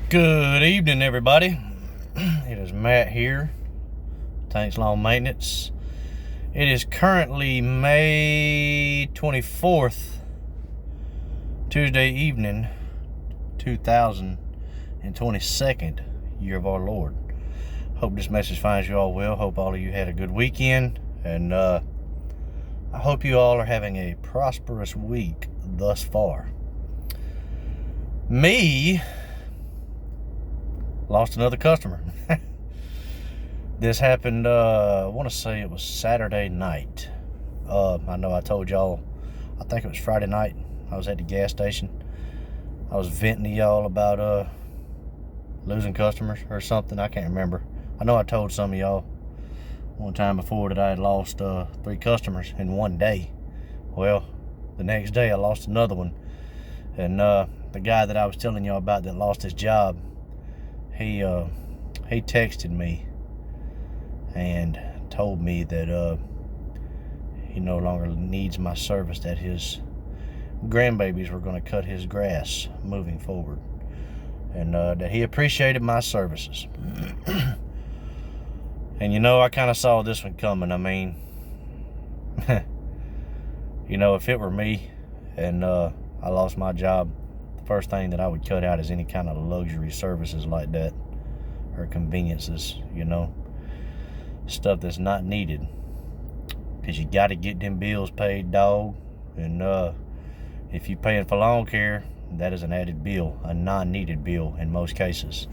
Good evening, everybody. It is Matt here, Tanks Lawn Maintenance. It is currently May 24th, Tuesday evening, 2022nd, year of our Lord. Hope this message finds you all well. Hope all of you had a good weekend, and I hope you all are having a prosperous week thus far. Me lost another customer. This happened, I want to say it was Saturday night. I know I told y'all, I think it was Friday night, I was at the gas station. I was venting to y'all about losing customers or something. I can't remember. I know I told some of y'all one time before that I had lost 3 customers in one day. Well, the next day I lost another one. And the guy that I was telling y'all about that lost his job, he texted me and told me that he no longer needs my service, that his grandbabies were going to cut his grass moving forward, and that he appreciated my services. And I kind of saw this one coming. I mean, if it were me and I lost my job, first thing that I would cut out is any kind of luxury services like that, or conveniences, stuff that's not needed, because you got to get them bills paid, dog. And if you're paying for lawn care, that is an added bill, a non-needed bill in most cases.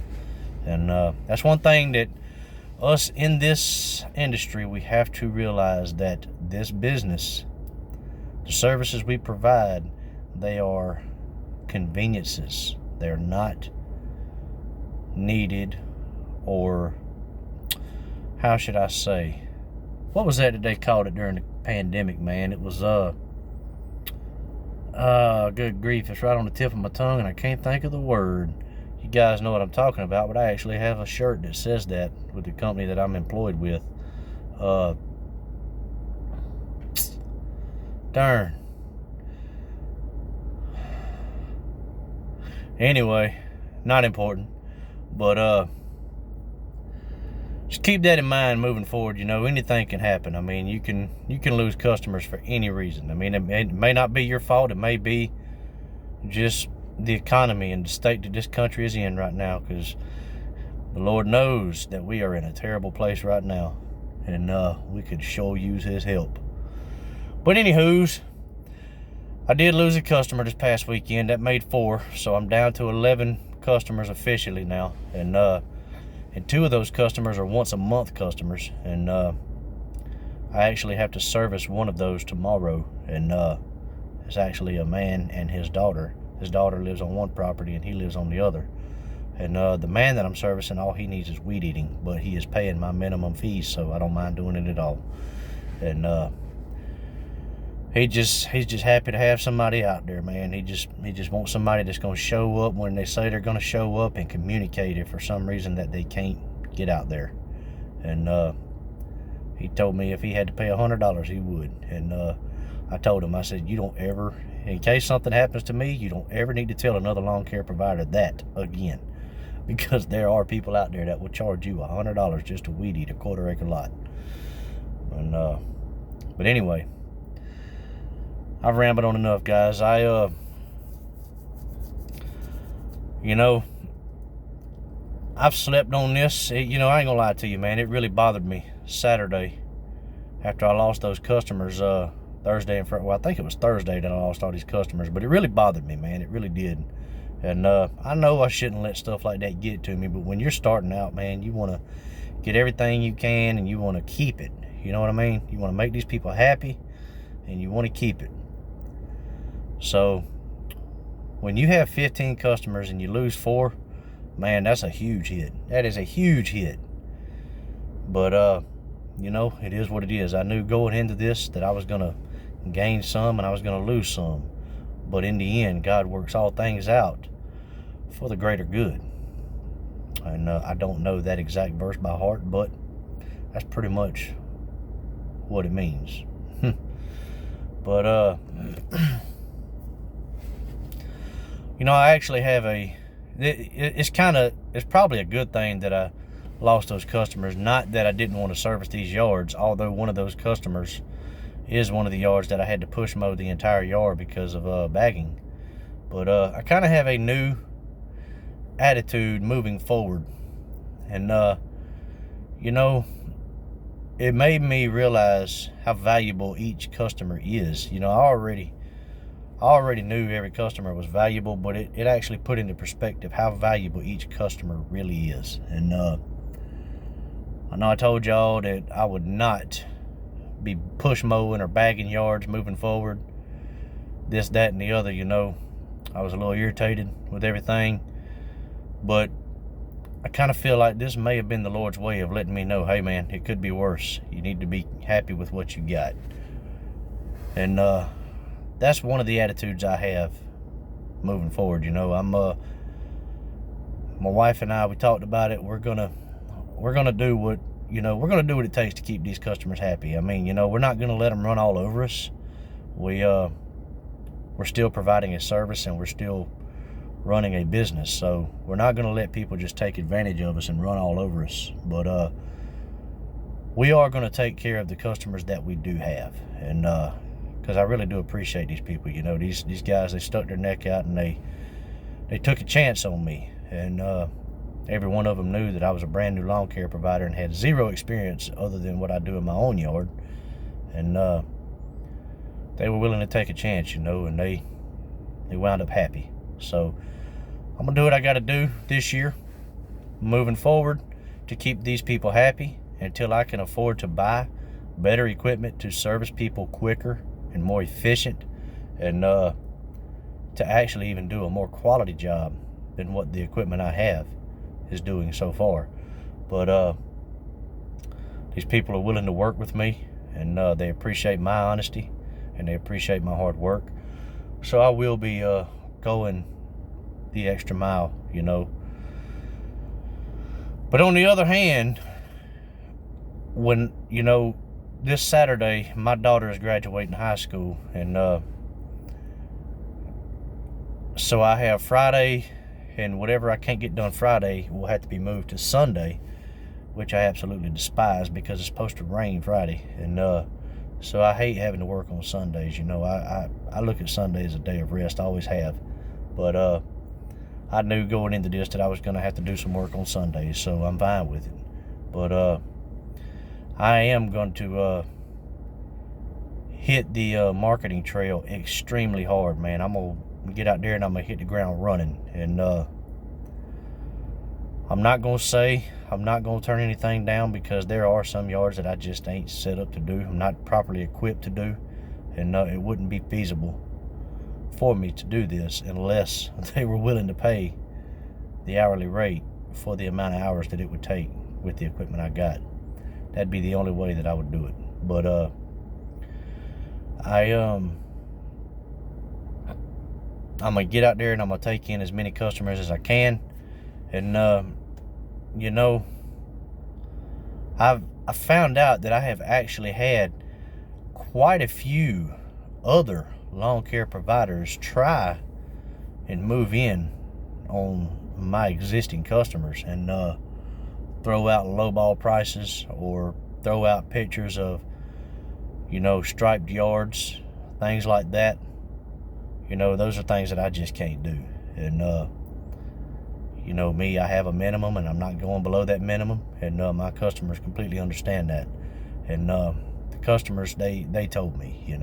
And that's one thing that us in this industry, we have to realize, that this business, the services we provide, they are conveniences. They're not needed, or how should I say, what was that they called it during the pandemic, man? It was good grief, it's right on the tip of my tongue and I can't think of the word. You guys know what I'm talking about, but I actually have a shirt that says that with the company that I'm employed with. Darn. Anyway, not important, but just keep that in mind moving forward. Anything can happen. I mean, you can lose customers for any reason. I mean, it may not be your fault. It may be just the economy and the state that this country is in right now, because the Lord knows that we are in a terrible place right now, and we could sure use his help. But anywho's, I did lose a customer this past weekend. That made 4, so I'm down to 11 customers officially now, and 2 of those customers are once a month customers, and I actually have to service one of those tomorrow, and it's actually a man and his daughter. His daughter lives on one property and he lives on the other, and the man that I'm servicing, all he needs is weed eating, but he is paying my minimum fees, so I don't mind doing it at all. And he's just happy to have somebody out there, man. He just wants somebody that's going to show up when they say they're going to show up, and communicate if for some reason that they can't get out there. And he told me if he had to pay $100, he would. And I told him, I said, you don't ever, in case something happens to me, you don't ever need to tell another lawn care provider that again, because there are people out there that will charge you $100 just to weed eat a quarter-acre lot. And but anyway, I've rambled on enough, guys. I've slept on this. I ain't gonna lie to you, man. It really bothered me Saturday after I lost those customers. Thursday and Friday. Well, I think it was Thursday that I lost all these customers, but it really bothered me, man. It really did. And I know I shouldn't let stuff like that get to me, but when you're starting out, man, you want to get everything you can, and you want to keep it. You know what I mean? You want to make these people happy, and you want to keep it. So when you have 15 customers and you lose 4, man, that's a huge hit. That is a huge hit. But it is what it is. I knew going into this that I was gonna gain some and I was gonna lose some, but in the end, God works all things out for the greater good. And I don't know that exact verse by heart, but that's pretty much what it means. But I actually have a it's probably a good thing that I lost those customers. Not that I didn't want to service these yards, although one of those customers is one of the yards that I had to push mow the entire yard because of bagging. But I kind of have a new attitude moving forward, and it made me realize how valuable each customer is. I already knew every customer was valuable, but it actually put into perspective how valuable each customer really is. And I know I told y'all that I would not be push mowing or bagging yards moving forward, this, that, and the other. I was a little irritated with everything, but I kind of feel like this may have been the Lord's way of letting me know, hey man, it could be worse. You need to be happy with what you got. And that's one of the attitudes I have moving forward. My wife and I, we talked about it. We're gonna do what it takes to keep these customers happy. We're not gonna let them run all over us. We're still providing a service, and we're still running a business, so we're not going to let people just take advantage of us and run all over us. But we are going to take care of the customers that we do have, and because I really do appreciate these people. These guys, they stuck their neck out, and they took a chance on me, and every one of them knew that I was a brand new lawn care provider and had zero experience other than what I do in my own yard, and they were willing to take a chance, and they wound up happy. So I'm gonna do what I gotta do this year moving forward to keep these people happy until I can afford to buy better equipment to service people quicker and more efficient, and to actually even do a more quality job than what the equipment I have is doing so far. But these people are willing to work with me, and they appreciate my honesty, and they appreciate my hard work. So I will be going the extra mile. But on the other hand, when this Saturday my daughter is graduating high school, and so I have Friday, and whatever I can't get done Friday will have to be moved to Sunday, which I absolutely despise because it's supposed to rain Friday. And so I hate having to work on Sundays. I look at Sunday as a day of rest. I always have. But I knew going into this that I was going to have to do some work on Sundays, so I'm fine with it. But I am going to hit the marketing trail extremely hard, man. I'm going to get out there and I'm going to hit the ground running. And I'm not going to turn anything down, because there are some yards that I just ain't set up to do. I'm not properly equipped to do, and it wouldn't be feasible for me to do this unless they were willing to pay the hourly rate for the amount of hours that it would take with the equipment I got. That'd be the only way that I would do it. But I'm gonna get out there and I'm gonna take in as many customers as I can. And I found out that I have actually had quite a few other lawn care providers try and move in on my existing customers, and throw out lowball prices, or throw out pictures of striped yards, things like that. Those are things that I just can't do. And me, I have a minimum, and I'm not going below that minimum, and my customers completely understand that. And the customers, they told me,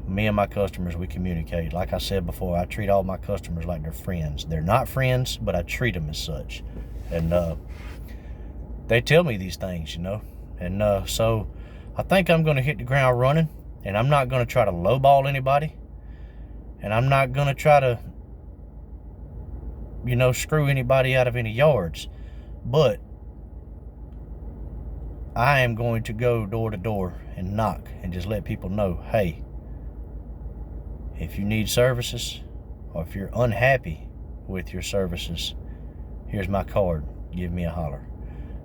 me and my customers, we communicate. Like I said before, I treat all my customers like they're friends. They're not friends, but I treat them as such. And they tell me these things, and so I think I'm going to hit the ground running, and I'm not going to try to lowball anybody, and I'm not going to try to screw anybody out of any yards. But I am going to go door to door and knock and just let people know, hey, if you need services, or if you're unhappy with your services, here's my card. Give me a holler.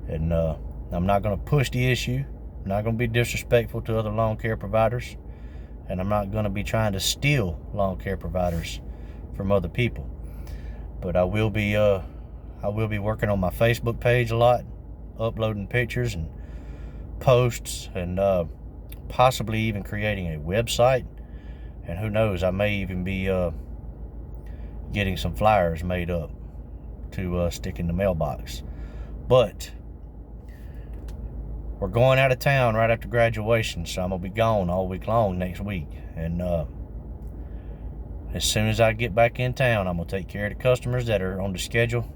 And I'm not going to push the issue. I'm not going to be disrespectful to other lawn care providers, and I'm not going to be trying to steal lawn care providers from other people. But I will be working on my Facebook page a lot, uploading pictures and posts, and possibly even creating a website. And who knows, I may even be getting some flyers made up to stick in the mailbox. But we're going out of town right after graduation, so I'm gonna be gone all week long next week. And as soon as I get back in town, I'm gonna take care of the customers that are on the schedule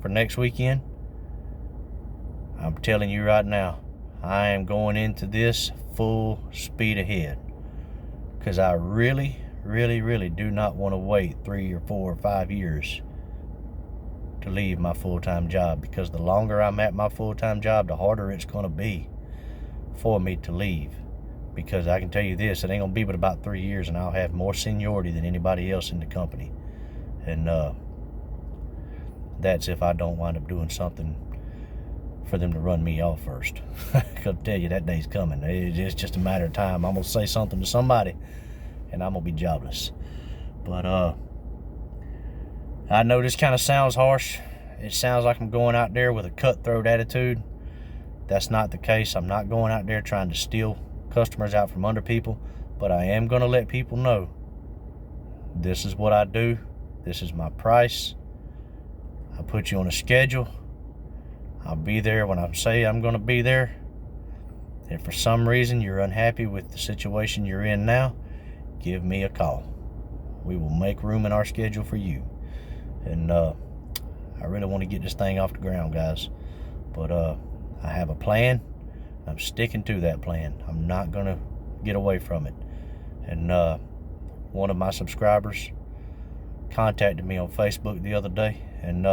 for next weekend. I'm telling you right now, I am going into this full speed ahead, because I really do not want to wait 3 or 4 or 5 years to leave my full-time job, because the longer I'm at my full-time job, the harder it's going to be for me to leave. Because I can tell you this, it ain't going to be but about 3 years and I'll have more seniority than anybody else in the company. And that's if I don't wind up doing something for them to run me off first. I'll tell you, that day's coming. It's just a matter of time. I'm going to say something to somebody and I'm going to be jobless. But I know this kind of sounds harsh. It sounds like I'm going out there with a cutthroat attitude. That's not the case. I'm not going out there trying to steal customers out from under people, but I am going to let people know this is what I do. This is my price. I put you on a schedule. I'll be there when I say I'm going to be there. If for some reason you're unhappy with the situation you're in now, give me a call. We will make room in our schedule for you. And I really want to get this thing off the ground, guys. But I have a plan. I'm sticking to that plan. I'm not going to get away from it. And one of my subscribers contacted me on Facebook the other day. And,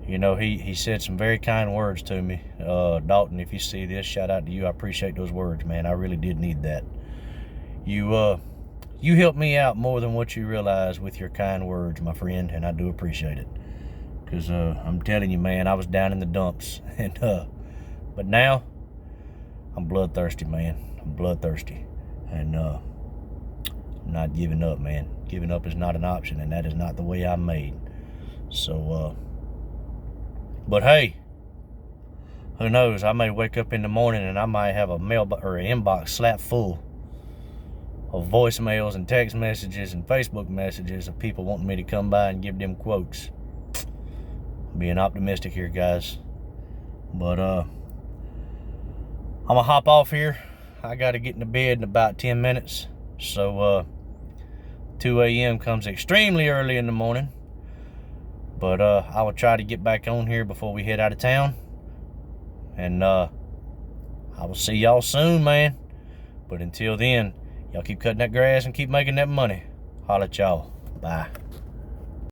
you know, he said some very kind words to me. Dalton, if you see this, shout out to you. I appreciate those words, man. I really did need that. You helped me out more than what you realize with your kind words, my friend, and I do appreciate it. Because I'm telling you, man, I was down in the dumps. And but now, I'm bloodthirsty, man. I'm bloodthirsty. And I'm not giving up, man. Giving up is not an option, and that is not the way I'm made. So, but hey, who knows? I may wake up in the morning and I might have a mailbox or an inbox slap full of voicemails and text messages and Facebook messages of people wanting me to come by and give them quotes. Being optimistic here, guys. But I'm gonna hop off here. I gotta get into bed in about 10 minutes. So 2 a.m. comes extremely early in the morning. But I will try to get back on here before we head out of town. And I will see y'all soon, man. But until then, y'all keep cutting that grass and keep making that money. Holla at y'all. Bye.